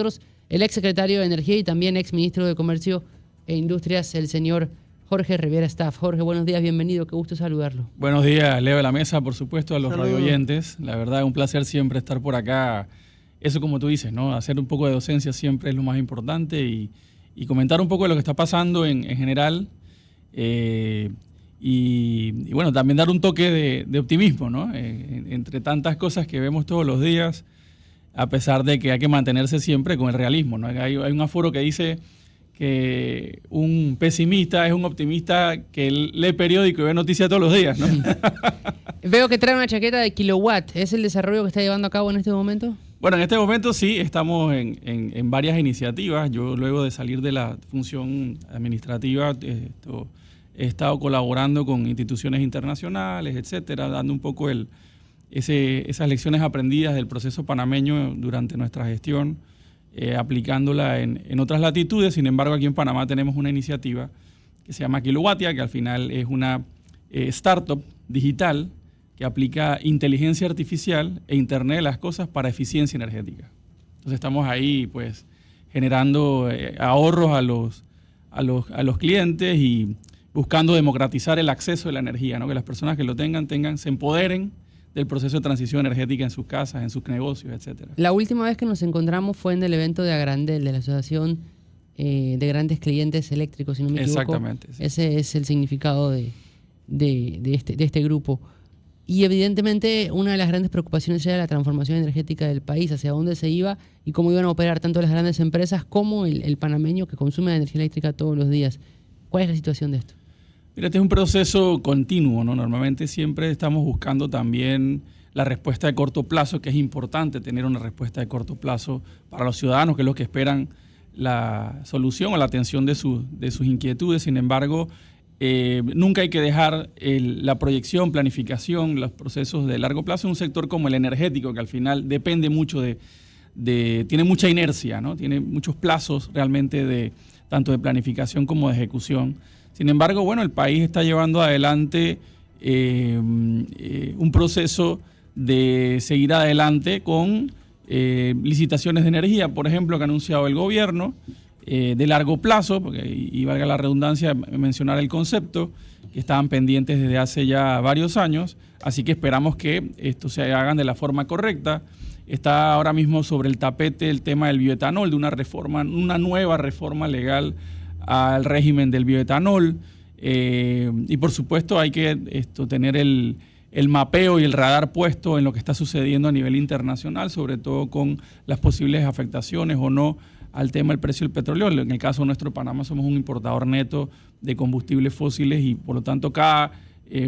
nosotros el ex secretario de Energía y también ex ministro de Comercio e Industrias, el señor Jorge Rivera Staff. Jorge, buenos días, bienvenido, qué gusto saludarlo. Buenos días, Leo de la Mesa, por supuesto, a los radioyentes. La verdad es un placer siempre estar por acá. Eso como tú dices, ¿no? Hacer un poco de docencia siempre es lo más importante y comentar un poco de lo que está pasando en general. Y bueno, también dar un toque de optimismo, ¿no? Entre tantas cosas que vemos todos los días, a pesar de que hay que mantenerse siempre con el realismo, ¿no? Hay un aforo que dice que un pesimista es un optimista que lee periódico y ve noticias todos los días, ¿no? Veo que trae una chaqueta de Kilowatt. ¿Es el desarrollo que está llevando a cabo en este momento? Bueno, en este momento sí, estamos en varias iniciativas. Yo luego de salir de la función administrativa he estado colaborando con instituciones internacionales, etcétera, dando un poco esas lecciones aprendidas del proceso panameño durante nuestra gestión, aplicándola en otras latitudes. Sin embargo, aquí en Panamá tenemos una iniciativa que se llama Kilowattia, que al final es una startup digital que aplica inteligencia artificial e Internet de las cosas para eficiencia energética. Entonces estamos ahí pues generando ahorros a los clientes y buscando democratizar el acceso a la energía, ¿no? Que las personas que lo tengan se empoderen del proceso de transición energética en sus casas, en sus negocios, etcétera. La última vez que nos encontramos fue en el evento de Agrandel, de la Asociación de Grandes Clientes Eléctricos, si no me equivoco. Exactamente. Sí. Ese es el significado de este grupo. Y evidentemente una de las grandes preocupaciones era la transformación energética del país, hacia dónde se iba y cómo iban a operar tanto las grandes empresas como el panameño que consume energía eléctrica todos los días. ¿Cuál es la situación de esto? Mira, este es un proceso continuo, ¿no? Normalmente siempre estamos buscando también la respuesta de corto plazo, que es importante tener una respuesta de corto plazo para los ciudadanos, que es lo que esperan la solución o la atención de sus inquietudes. Sin embargo, nunca hay que dejar la proyección, planificación, los procesos de largo plazo en un sector como el energético, que al final depende mucho tiene mucha inercia, ¿no? Tiene muchos plazos realmente tanto de planificación como de ejecución. Sin embargo, bueno, el país está llevando adelante un proceso de seguir adelante con licitaciones de energía, por ejemplo, que ha anunciado el gobierno, de largo plazo, y valga la redundancia mencionar el concepto, que estaban pendientes desde hace ya varios años, así que esperamos que esto se hagan de la forma correcta. Está ahora mismo sobre el tapete el tema del bioetanol, de una nueva reforma legal al régimen del bioetanol, y por supuesto hay que tener el mapeo y el radar puesto en lo que está sucediendo a nivel internacional, sobre todo con las posibles afectaciones o no al tema del precio del petróleo. En el caso de nuestro Panamá somos un importador neto de combustibles fósiles y por lo tanto cada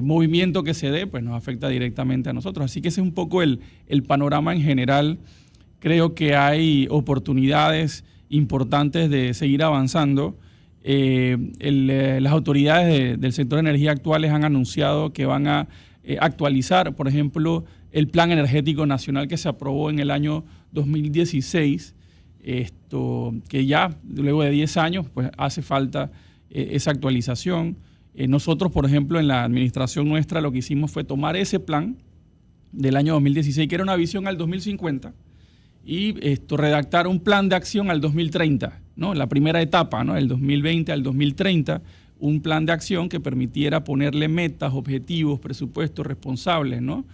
movimiento que se dé pues nos afecta directamente a nosotros. Así que ese es un poco el panorama en general. Creo que hay oportunidades importantes de seguir avanzando. Las autoridades del sector de energía actuales han anunciado que van a actualizar, por ejemplo, el Plan Energético Nacional que se aprobó en el año 2016, que ya luego de 10 años pues hace falta esa actualización. Nosotros, por ejemplo, en la administración nuestra lo que hicimos fue tomar ese plan del año 2016, que era una visión al 2050, y redactar un plan de acción al 2030, ¿no? La primera etapa, ¿no? El 2020 al 2030, un plan de acción que permitiera ponerle metas, objetivos, presupuestos responsables, ¿no?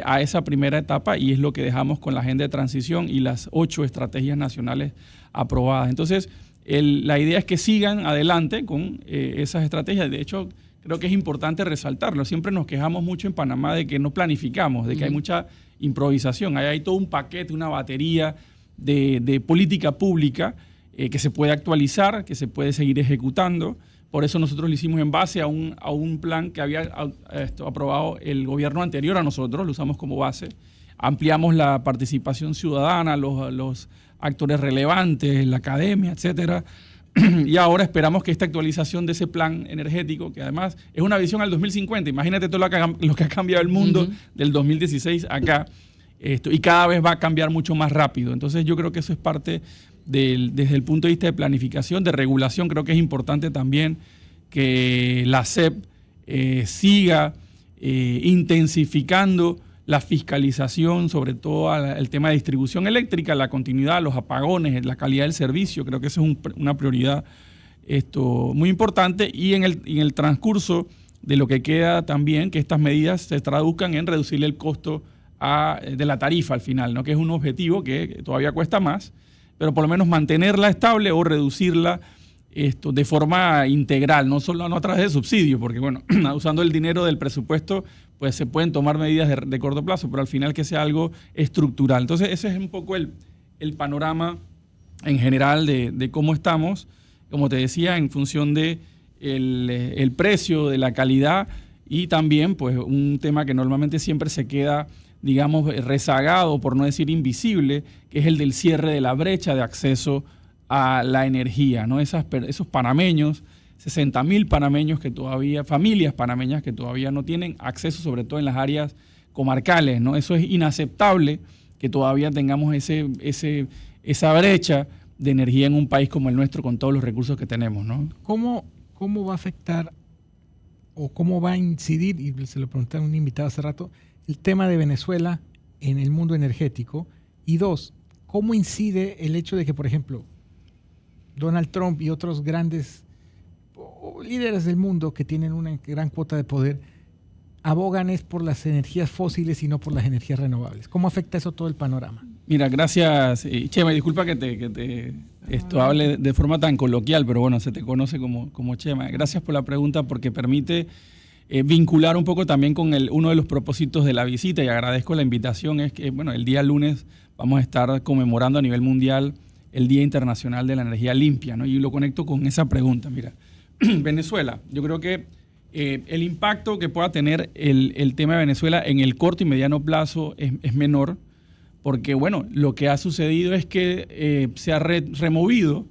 A esa primera etapa, y es lo que dejamos con la agenda de transición y las 8 estrategias nacionales aprobadas. Entonces, la idea es que sigan adelante con esas estrategias. De hecho, creo que es importante resaltarlo. Siempre nos quejamos mucho en Panamá de que no planificamos, de que hay mucha improvisación. Hay todo un paquete, una batería de política pública que se puede actualizar, que se puede seguir ejecutando. Por eso nosotros lo hicimos en base a un plan que había aprobado el gobierno anterior a nosotros, lo usamos como base. Ampliamos la participación ciudadana, los actores relevantes, la academia, etcétera. Y ahora esperamos que esta actualización de ese plan energético, que además es una visión al 2050, imagínate todo lo que ha cambiado el mundo del 2016 acá, y cada vez va a cambiar mucho más rápido. Entonces yo creo que eso es parte desde el punto de vista de planificación, de regulación. Creo que es importante también que la SEP siga intensificando la fiscalización, sobre todo el tema de distribución eléctrica, la continuidad, los apagones, la calidad del servicio. Creo que eso es una prioridad muy importante, y en el transcurso de lo que queda también que estas medidas se traduzcan en reducirle el costo de la tarifa al final, ¿no? Que es un objetivo que todavía cuesta más, pero por lo menos mantenerla estable o reducirla de forma integral, no a través de subsidios, porque bueno, usando el dinero del presupuesto, pues se pueden tomar medidas de corto plazo, pero al final que sea algo estructural. Entonces ese es un poco el panorama en general de cómo estamos, como te decía, en función de el precio, de la calidad, y también pues un tema que normalmente siempre se queda, digamos, rezagado, por no decir invisible, que es el del cierre de la brecha de acceso a la energía, ¿no? Esos panameños, 60.000 panameños familias panameñas que todavía no tienen acceso, sobre todo en las áreas comarcales, ¿no? Eso es inaceptable, que todavía tengamos esa brecha de energía en un país como el nuestro, con todos los recursos que tenemos, ¿no? ¿Cómo va a afectar o cómo va a incidir, y se lo pregunté a un invitado hace rato, el tema de Venezuela en el mundo energético? Y dos, ¿cómo incide el hecho de que, por ejemplo, Donald Trump y otros grandes líderes del mundo que tienen una gran cuota de poder abogan es por las energías fósiles y no por las energías renovables? ¿Cómo afecta eso todo el panorama? Mira, gracias, Chema, disculpa que te hable de forma tan coloquial, pero bueno, se te conoce como Chema. Gracias por la pregunta, porque permite vincular un poco también con uno de los propósitos de la visita, y agradezco la invitación. Es que, bueno, el día lunes vamos a estar conmemorando a nivel mundial el Día Internacional de la Energía Limpia, ¿no? Y lo conecto con esa pregunta. Mira, Venezuela, yo creo que el impacto que pueda tener el tema de Venezuela en el corto y mediano plazo es menor, porque bueno, lo que ha sucedido es que se ha removido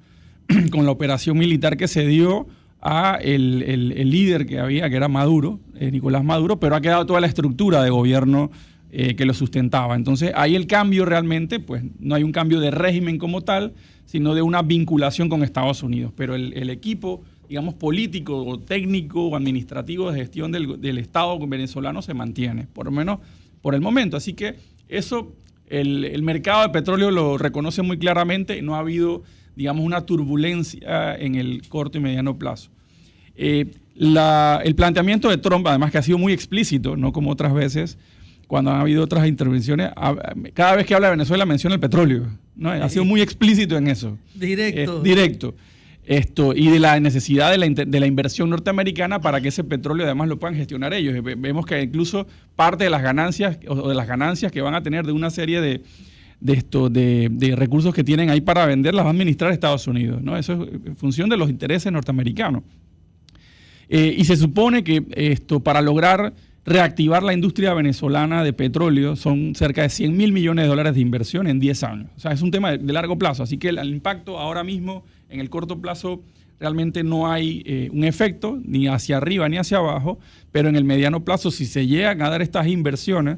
con la operación militar que se dio a el líder que era Maduro, Nicolás Maduro, pero ha quedado toda la estructura de gobierno que lo sustentaba. Entonces ahí el cambio realmente, pues no hay un cambio de régimen como tal, sino de una vinculación con Estados Unidos, pero el equipo, digamos, político o técnico o administrativo de gestión del Estado venezolano se mantiene, por lo menos por el momento. Así que eso, el mercado de petróleo lo reconoce muy claramente. No ha habido, digamos, una turbulencia en el corto y mediano plazo. El planteamiento de Trump, además, que ha sido muy explícito, no como otras veces, cuando han habido otras intervenciones, cada vez que habla de Venezuela menciona el petróleo, ¿no? Ha sido muy explícito en eso. Directo. Y de la necesidad de la inversión norteamericana para que ese petróleo además lo puedan gestionar ellos. Vemos que incluso parte de las ganancias o de las ganancias que van a tener de una serie de recursos que tienen ahí para vender las va a administrar Estados Unidos, ¿no? Eso es en función de los intereses norteamericanos. Y se supone que para lograr reactivar la industria venezolana de petróleo son cerca de $100.000 millones de inversión en 10 años. O sea, es un tema de largo plazo. Así que el impacto ahora mismo, en el corto plazo, realmente no hay un efecto ni hacia arriba ni hacia abajo, pero en el mediano plazo, si se llegan a dar estas inversiones,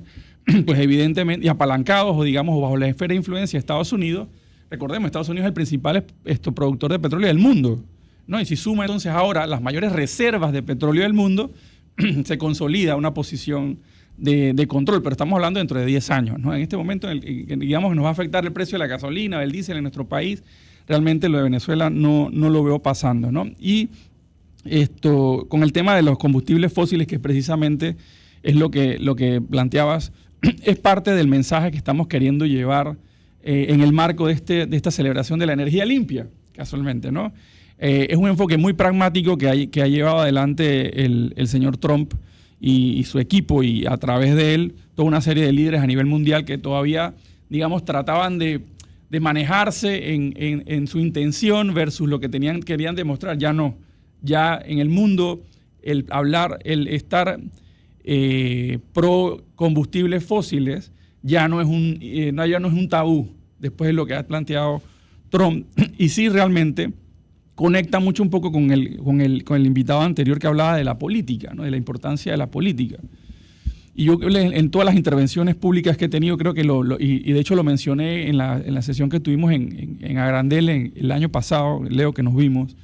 pues evidentemente, y apalancados o digamos bajo la esfera de influencia de Estados Unidos, recordemos, Estados Unidos es el principal productor de petróleo del mundo, ¿no? Y si suma entonces ahora las mayores reservas de petróleo del mundo, se consolida una posición de control, pero estamos hablando dentro de 10 años, ¿no? En este momento, digamos que nos va a afectar el precio de la gasolina, del diésel en nuestro país. Realmente lo de Venezuela no lo veo pasando, ¿no? Y con el tema de los combustibles fósiles, que precisamente es lo que planteabas, es parte del mensaje que estamos queriendo llevar en el marco de esta celebración de la energía limpia, casualmente, ¿no? Es un enfoque muy pragmático que ha llevado adelante el señor Trump y su equipo, y a través de él toda una serie de líderes a nivel mundial que todavía, digamos, trataban de manejarse en su intención versus lo que querían demostrar. Ya no. Ya en el mundo el estar pro combustibles fósiles ya no es un tabú después de lo que ha planteado Trump. Y sí, realmente conecta mucho un poco con el invitado anterior que hablaba de la política, ¿no? De la importancia de la política. Y yo en todas las intervenciones públicas que he tenido, creo que y de hecho lo mencioné en la sesión que tuvimos en Agrandel el año pasado, Leo, que nos vimos,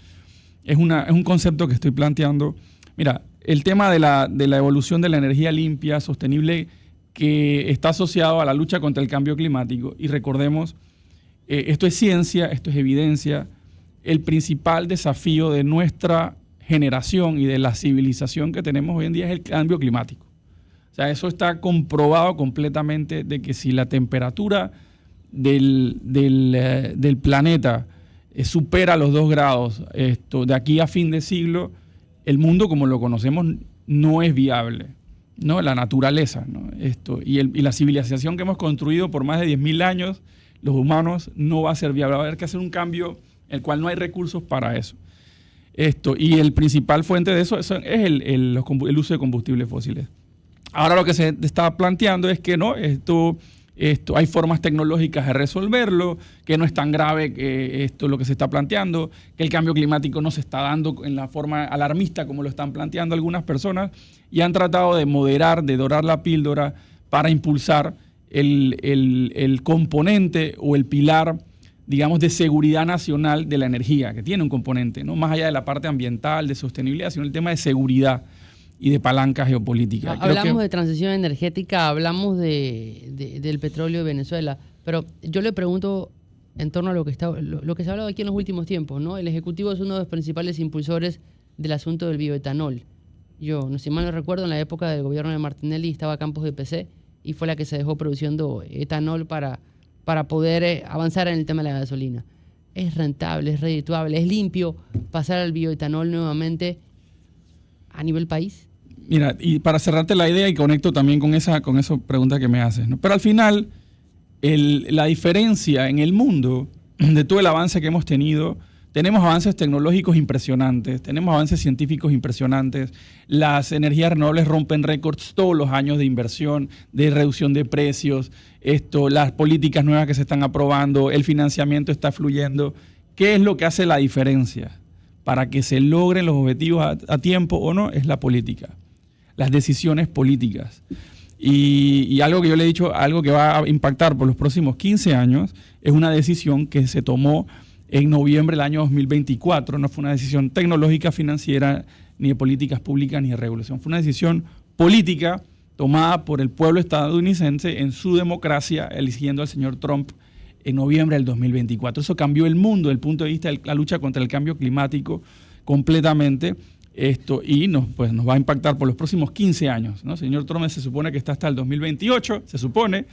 es un concepto que estoy planteando. Mira, el tema de la evolución de la energía limpia, sostenible, que está asociado a la lucha contra el cambio climático. Y recordemos, esto es ciencia, esto es evidencia. El principal desafío de nuestra generación y de la civilización que tenemos hoy en día es el cambio climático. O sea, eso está comprobado completamente de que si la temperatura del planeta supera los 2 grados de aquí a fin de siglo, el mundo como lo conocemos no es viable, ¿no? La naturaleza, ¿no? Y la civilización que hemos construido por más de 10.000 años, los humanos, no va a ser viable. Va a haber que hacer un cambio en el cual no hay recursos para eso. Y el principal fuente de eso es el uso de combustibles fósiles. Ahora lo que se está planteando es que no, hay formas tecnológicas de resolverlo, que no es tan grave que lo que se está planteando, que el cambio climático no se está dando en la forma alarmista como lo están planteando algunas personas, y han tratado de moderar, de dorar la píldora para impulsar el componente o el pilar, digamos, de seguridad nacional de la energía, que tiene un componente, ¿no? Más allá de la parte ambiental, de sostenibilidad, sino el tema de seguridad y de palanca geopolítica. Hablamos de transición energética, hablamos del petróleo de Venezuela, pero yo le pregunto en torno a lo que se ha hablado aquí en los últimos tiempos, ¿no? El Ejecutivo es uno de los principales impulsores del asunto del bioetanol. Yo, no sé si mal no recuerdo, en la época del gobierno de Martinelli estaba Campos de PC y fue la que se dejó produciendo etanol para poder avanzar en el tema de la gasolina. Es rentable, es redituable, es limpio pasar al bioetanol nuevamente a nivel país. Mira, y para cerrarte la idea, y conecto también con esa pregunta que me haces, ¿no? Pero al final, la diferencia en el mundo de todo el avance que hemos tenido, tenemos avances tecnológicos impresionantes, tenemos avances científicos impresionantes, las energías renovables rompen récords todos los años de inversión, de reducción de precios, las políticas nuevas que se están aprobando, el financiamiento está fluyendo. ¿Qué es lo que hace la diferencia para que se logren los objetivos a tiempo o no? Es la política, las decisiones políticas. Y algo que yo le he dicho, algo que va a impactar por los próximos 15 años, es una decisión que se tomó en noviembre del año 2024. No fue una decisión tecnológica, financiera, ni de políticas públicas, ni de regulación. Fue una decisión política tomada por el pueblo estadounidense en su democracia, eligiendo al señor Trump en noviembre del 2024. Eso cambió el mundo desde el punto de vista de la lucha contra el cambio climático completamente. Y nos va a impactar por los próximos 15 años, ¿no? El señor Trump se supone que está hasta el 2028, se supone,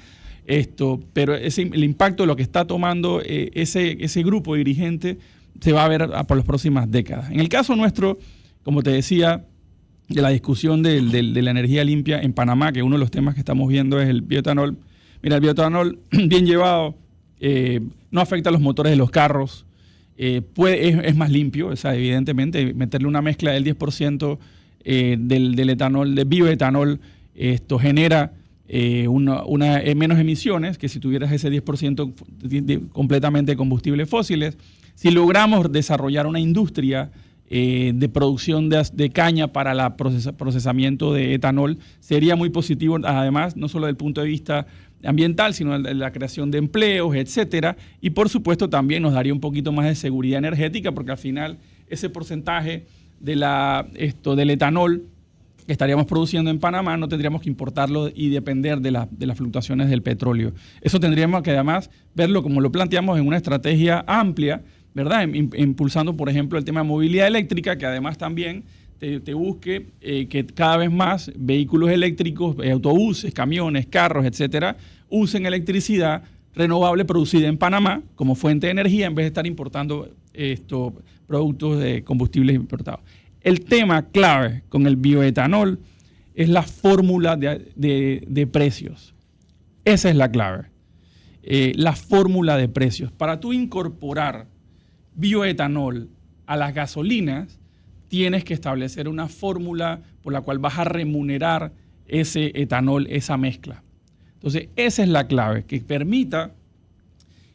pero el impacto de lo que está tomando ese grupo dirigente se va a ver por las próximas décadas. En el caso nuestro, como te decía, de la discusión de la energía limpia en Panamá, que uno de los temas que estamos viendo es el bioetanol. Mira, el bioetanol bien llevado no afecta a los motores de los carros, es más limpio, o sea, evidentemente meterle una mezcla del 10% del etanol, del bioetanol, esto genera menos emisiones que si tuvieras ese 10% completamente de combustibles fósiles. Si logramos desarrollar una industria de producción de caña para el procesamiento de etanol, sería muy positivo, además, no solo desde el punto de vista ambiental, sino de la creación de empleos, etcétera, y por supuesto también nos daría un poquito más de seguridad energética, porque al final ese porcentaje del etanol que estaríamos produciendo en Panamá no tendríamos que importarlo y depender de las fluctuaciones del petróleo. Eso tendríamos que además verlo como lo planteamos en una estrategia amplia, ¿verdad? Impulsando, por ejemplo, el tema de movilidad eléctrica, que además también te busque que cada vez más vehículos eléctricos, autobuses, camiones, carros, etcétera, usen electricidad renovable producida en Panamá como fuente de energía en vez de estar importando productos de combustibles importados. El tema clave con el bioetanol es la fórmula de precios. Esa es la clave. La fórmula de precios. Para tú incorporar bioetanol a las gasolinas, tienes que establecer una fórmula por la cual vas a remunerar ese etanol, esa mezcla. Entonces, esa es la clave, que permita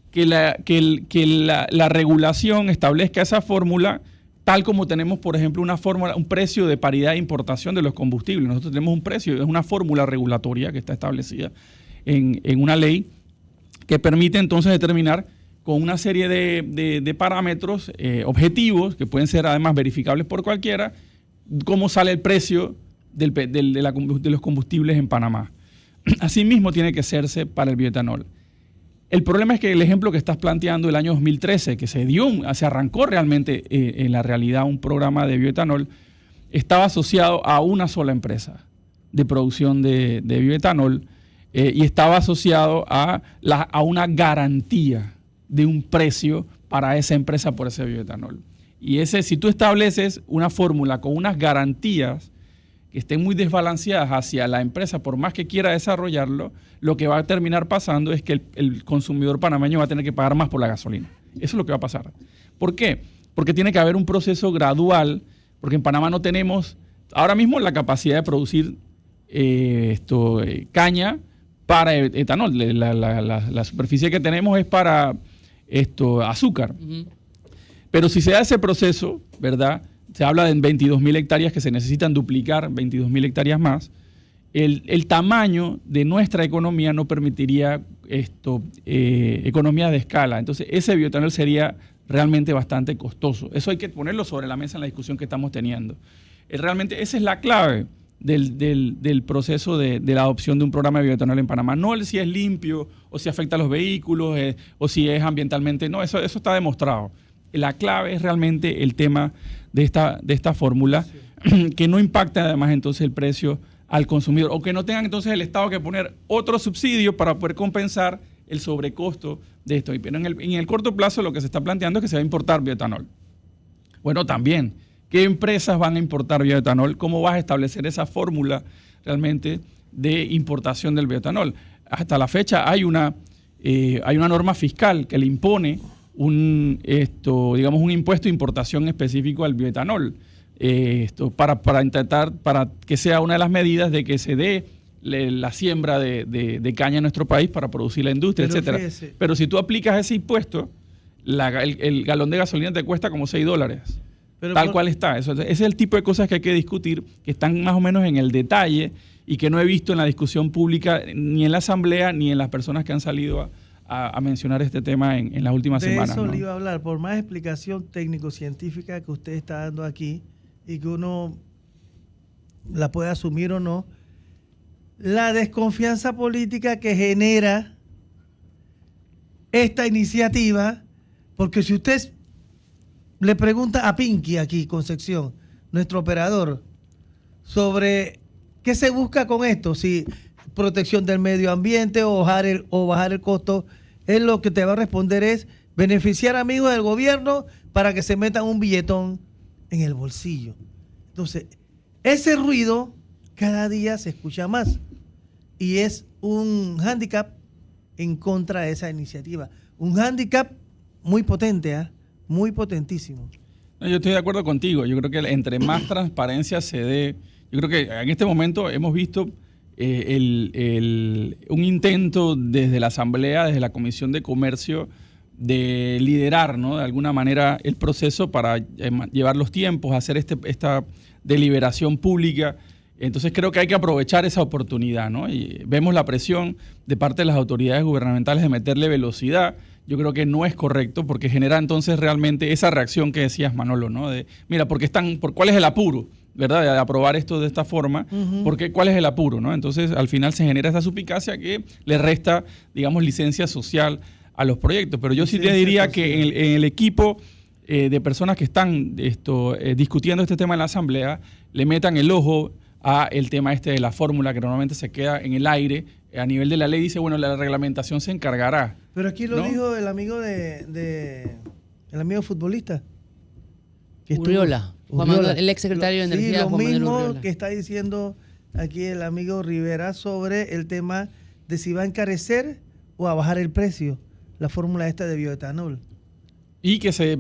que la regulación establezca esa fórmula, tal como tenemos, por ejemplo, una fórmula, un precio de paridad de importación de los combustibles. Nosotros tenemos un precio, es una fórmula regulatoria que está establecida en una ley que permite entonces determinar con una serie de parámetros objetivos, que pueden ser además verificables por cualquiera, cómo sale el precio de los combustibles en Panamá. Asimismo tiene que hacerse para el bioetanol. El problema es que el ejemplo que estás planteando el año 2013, que se arrancó realmente en la realidad un programa de bioetanol, estaba asociado a una sola empresa de producción de bioetanol y estaba asociado a una garantía de un precio para esa empresa por ese bioetanol. Y si tú estableces una fórmula con unas garantías que estén muy desbalanceadas hacia la empresa, por más que quiera desarrollarlo, lo que va a terminar pasando es que el consumidor panameño va a tener que pagar más por la gasolina. Eso es lo que va a pasar. ¿Por qué? Porque tiene que haber un proceso gradual, porque en Panamá no tenemos ahora mismo la capacidad de producir caña para etanol. La superficie que tenemos es para azúcar. Uh-huh. Pero si se da ese proceso, ¿verdad? Se habla de 22.000 hectáreas que se necesitan duplicar, 22.000 hectáreas más. El tamaño de nuestra economía no permitiría economía de escala. Entonces, ese bioetanol sería realmente bastante costoso. Eso hay que ponerlo sobre la mesa en la discusión que estamos teniendo. Realmente esa es la clave del proceso de la adopción de un programa de bioetanol en Panamá. No el si es limpio o si afecta a los vehículos o si es ambientalmente. No, eso está demostrado. La clave es realmente el tema de esta fórmula, sí, que no impacta además entonces el precio al consumidor o que no tengan entonces el Estado que poner otro subsidio para poder compensar el sobrecosto de esto. Pero en el corto plazo lo que se está planteando es que se va a importar bioetanol. Bueno, también, ¿qué empresas van a importar bioetanol? ¿Cómo vas a establecer esa fórmula realmente de importación del bioetanol? Hasta la fecha hay una norma fiscal que le impone un impuesto de importación específico al bioetanol, para que sea una de las medidas de que se dé la siembra de caña en nuestro país para producir la industria, etcétera. Fíjese. Pero si tú aplicas ese impuesto, el galón de gasolina te cuesta como $6. Tal cual está. Ese es el tipo de cosas que hay que discutir, que están más o menos en el detalle y que no he visto en la discusión pública, ni en la Asamblea, ni en las personas que han salido a mencionar este tema en las últimas semanas. De eso le iba a hablar. Por más explicación técnico-científica que usted está dando aquí y que uno la puede asumir o no, la desconfianza política que genera esta iniciativa, porque si usted le pregunta a Pinky aquí, Concepción, nuestro operador, sobre qué se busca con esto, si protección del medio ambiente o bajar el costo, él lo que te va a responder es beneficiar amigos del gobierno para que se metan un billetón en el bolsillo. Entonces, ese ruido cada día se escucha más y es un hándicap en contra de esa iniciativa. Un hándicap muy potente, muy potentísimo. No, yo estoy de acuerdo contigo. Yo creo que entre más transparencia se dé, yo creo que en este momento hemos visto un intento desde la Asamblea, desde la Comisión de Comercio, de liderar, ¿no?, de alguna manera el proceso para llevar los tiempos, hacer esta deliberación pública. Entonces creo que hay que aprovechar esa oportunidad, ¿no? Y vemos la presión de parte de las autoridades gubernamentales de meterle velocidad. Yo creo que no es correcto porque genera entonces realmente esa reacción que decías, Manolo, ¿no? De, mira, ¿cuál es el apuro, verdad, de aprobar esto de esta forma? Uh-huh. ¿Cuál es el apuro, no? Entonces al final se genera esa suspicacia que le resta, digamos, licencia social a los proyectos. Pero yo sí te diría que en el equipo de personas que están discutiendo este tema en la Asamblea, le metan el ojo a el tema de la fórmula que normalmente se queda en el aire. A nivel de la ley dice, bueno, la reglamentación se encargará. Pero aquí lo dijo el amigo el amigo futbolista. Urriola. El ex secretario de Energía. Sí, lo mismo que está diciendo aquí el amigo Rivera sobre el tema de si va a encarecer o a bajar el precio la fórmula esta de bioetanol. Y que se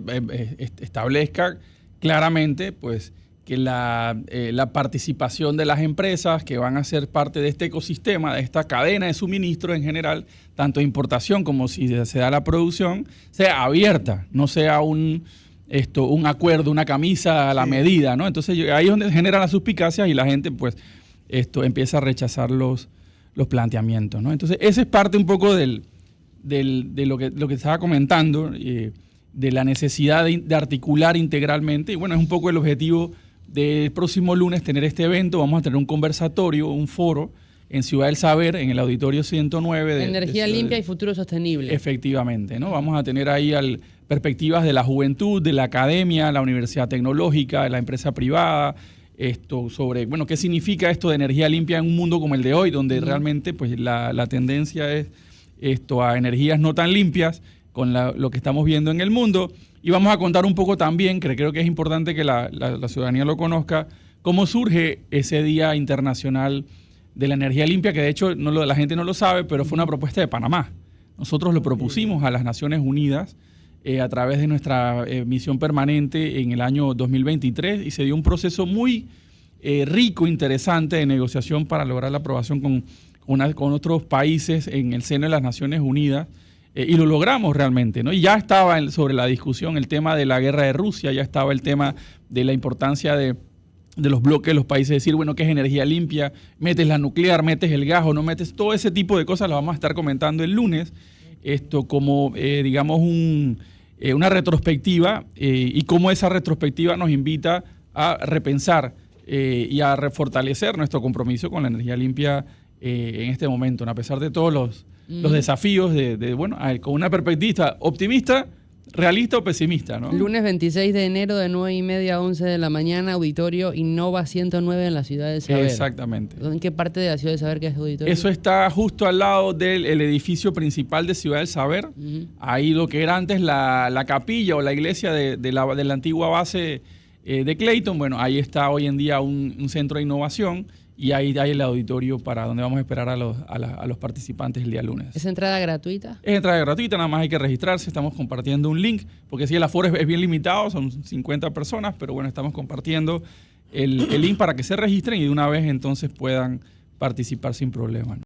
establezca claramente, pues, que la participación de las empresas que van a ser parte de este ecosistema, de esta cadena de suministro en general, tanto de importación como si se da la producción, sea abierta, no sea un acuerdo, una camisa a la medida, ¿no? Entonces ahí es donde generan las suspicacias y la gente pues empieza a rechazar los planteamientos, ¿no? Entonces esa es parte un poco de lo que estaba comentando, de la necesidad de articular integralmente, y bueno, es un poco el objetivo del próximo lunes tener este evento. Vamos a tener un conversatorio, un foro en Ciudad del Saber, en el auditorio 109. Energía limpia y futuro sostenible. Efectivamente, ¿no? Vamos a tener ahí perspectivas de la juventud, de la academia, la universidad tecnológica, de la empresa privada, sobre, bueno, qué significa esto de energía limpia en un mundo como el de hoy, donde realmente pues, la tendencia es a energías no tan limpias con lo que estamos viendo en el mundo. Y vamos a contar un poco también, que creo que es importante que la ciudadanía lo conozca, cómo surge ese Día Internacional de la Energía Limpia, que de hecho la gente no lo sabe, pero fue una propuesta de Panamá. Nosotros lo propusimos a las Naciones Unidas a través de nuestra misión permanente en el año 2023 y se dio un proceso muy rico, interesante de negociación para lograr la aprobación con otros países en el seno de las Naciones Unidas. Y lo logramos realmente, ¿no? Y ya estaba sobre la discusión el tema de la guerra de Rusia, ya estaba el tema de la importancia de los bloques de los países, decir, bueno, ¿qué es energía limpia? ¿Metes la nuclear, metes el gas o no metes? Todo ese tipo de cosas las vamos a estar comentando el lunes, como, digamos, una retrospectiva y cómo esa retrospectiva nos invita a repensar y a refortalecer nuestro compromiso con la energía limpia en este momento, ¿no? A pesar de todos los desafíos bueno, con una perspectiva optimista, realista o pesimista, ¿no? Lunes 26 de enero de 9:30 a 11 de la mañana, auditorio Innova 109 en la Ciudad del Saber. Exactamente. ¿En qué parte de la Ciudad del Saber queda ese auditorio? Eso está justo al lado del edificio principal de Ciudad del Saber. Ahí lo que era antes la capilla o la iglesia de la antigua base de Clayton. Bueno, ahí está hoy en día un centro de innovación. Y ahí hay el auditorio para donde vamos a esperar a los participantes el día lunes. ¿Es entrada gratuita? Es entrada gratuita, nada más hay que registrarse. Estamos compartiendo un link, porque sí, el aforo es bien limitado, son 50 personas, pero bueno, estamos compartiendo el link para que se registren y de una vez entonces puedan participar sin problema, ¿no?